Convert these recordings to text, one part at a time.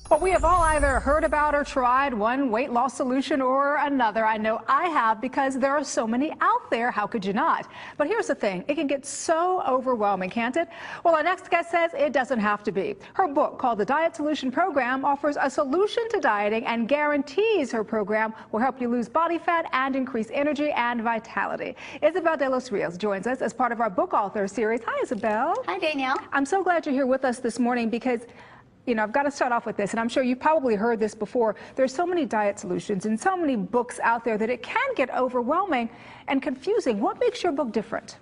Well, we have all either heard about or tried one weight loss solution or another. I know I have because there are so many out there. How could you not? But here's the thing. It can get so overwhelming, can't it? Well, our next guest says it doesn't have to be. Her book, called The Diet Solution Program, offers a solution to dieting and guarantees her program will help you lose body fat and increase energy and vitality. Isabel de los Rios joins us as part of our book author series. Hi, Isabel. Hi, Danielle. I'm so glad you're here with us this morning because I've got to start off with this, and I'm sure you've probably heard this before. There's so many diet solutions and so many books out there that it can get overwhelming and confusing. What makes your book different?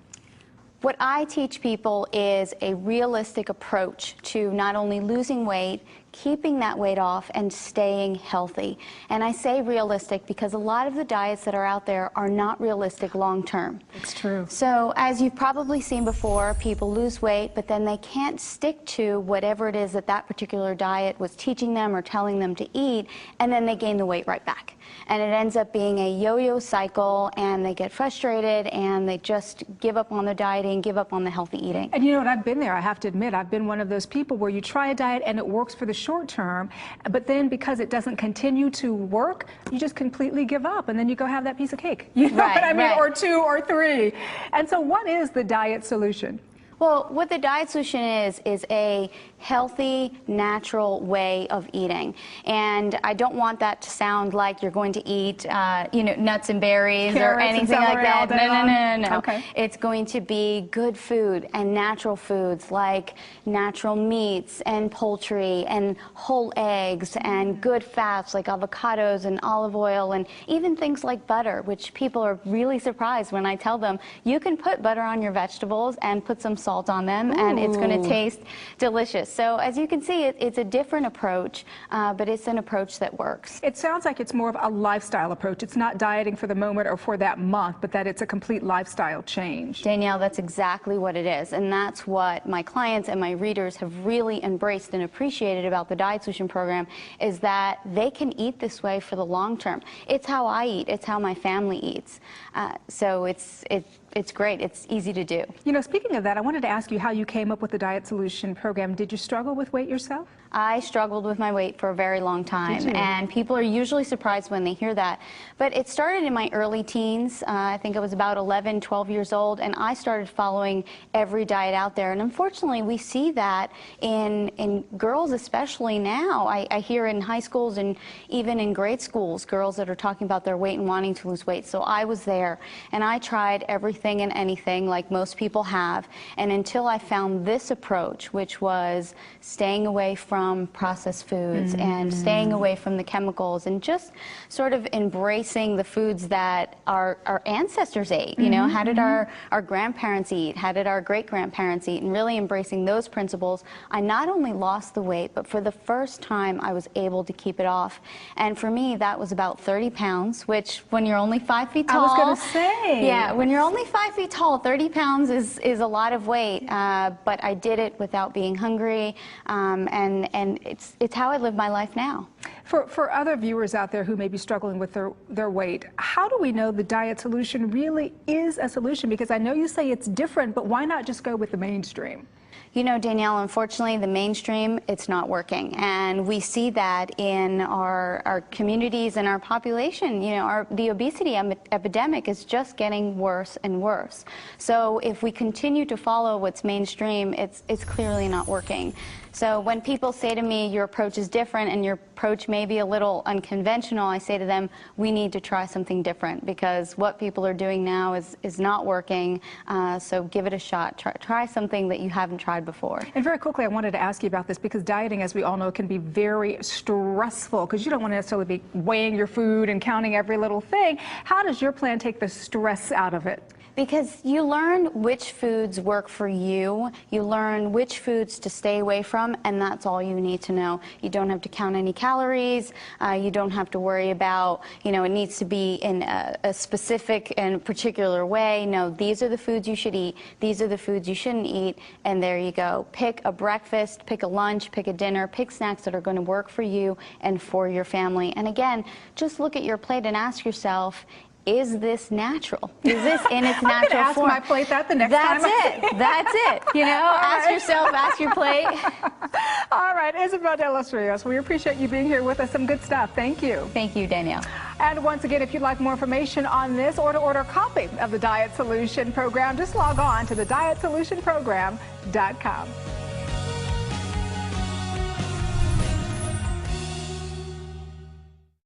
What I teach people is a realistic approach to not only losing weight, keeping that weight off, and staying healthy. And I say realistic because a lot of the diets that are out there are not realistic long term. It's true. So as you've probably seen before, people lose weight, but then they can't stick to whatever it is that that particular diet was teaching them or telling them to eat, and then they gain the weight right back. And it ends up being a yo-yo cycle, and they get frustrated, and they just give up on the dieting, give up on the healthy eating. And you know what, I've been there, I have to admit. I've been one of those people where you try a diet and it works for the short term, but then because it doesn't continue to work, you just completely give up, and then you go have that piece of cake. You know what I mean? Or two or three. And so what is the diet solution? Well, what the diet solution is a healthy, natural way of eating. And I don't want that to sound like you're going to eat, nuts and berries or anything like that. No. Okay. It's going to be good food and natural foods like natural meats and poultry and whole eggs and good fats like avocados and olive oil and even things like butter, which people are really surprised when I tell them you can put butter on your vegetables and put some salt on them. Ooh. And it's going to taste delicious. So as you can see, it's a different approach, but it's an approach that works. It sounds like it's more of a lifestyle approach. It's not dieting for the moment or for that month, but that it's a complete lifestyle change. Danielle, that's exactly what it is. And that's what my clients and my readers have really embraced and appreciated about the Diet Solution Program, is that they can eat this way for the long term. It's how I eat. It's how my family eats. So it's great. It's easy to do. You know, speaking of that, I wanted to ask you how you came up with the Diet Solution Program. Did you struggle with weight yourself? I struggled with my weight for a very long time, and people are usually surprised when they hear that. But it started in my early teens. I think I was about 11, 12 years old, and I started following every diet out there. And unfortunately, we see that in girls, especially now. I hear in high schools and even in grade schools, girls that are talking about their weight and wanting to lose weight. So I was there, and I tried everything and anything like most people have. And until I found this approach, which was staying away from processed foods and staying away from the chemicals and just sort of embracing the foods that our ancestors ate. You know, how did our grandparents eat? How did our great-grandparents eat? And really embracing those principles, I not only lost the weight, but for the first time I was able to keep it off. And for me, that was about 30 pounds, which when you're only 5 feet tall. I was going to say. Yeah, when you're only 5 feet tall, 30 pounds is a lot of weight. But I did it without being hungry, and it's how I live my life now. For other viewers out there who may be struggling with their weight, how do we know the diet solution really is a solution? Because I know you say it's different, but why not just go with the mainstream? You know, Danielle, unfortunately, the mainstream, it's not working. And we see that in our communities and our population. You know, the obesity epidemic is just getting worse and worse. So if we continue to follow what's mainstream, it's clearly not working. So when people say to me, your approach is different and your approach may be a little unconventional, I say to them, we need to try something different because what people are doing now is not working. So give it a shot. Try something that you haven't tried before. And very quickly, I wanted to ask you about this because dieting, as we all know, can be very stressful because you don't want to necessarily be weighing your food and counting every little thing. How does your plan take the stress out of it? Because you learn which foods work for you, you learn which foods to stay away from, and that's all you need to know. You don't have to count any calories, you don't have to worry about, it needs to be in a specific and particular way. No, these are the foods you should eat, these are the foods you shouldn't eat, and there you go. Pick a breakfast, pick a lunch, pick a dinner, pick snacks that are going to work for you and for your family. And again, just look at your plate and ask yourself, is this natural? Is this in its I'm natural ask form? my plate that the next time. That's it. You know, ask yourself, ask your plate. All right, Isabel de los Rios, we appreciate you being here with us. Some good stuff. Thank you. Thank you, Danielle. And once again, if you'd like more information on this or to order a copy of the Diet Solution Program, just log on to thedietsolutionprogram.com.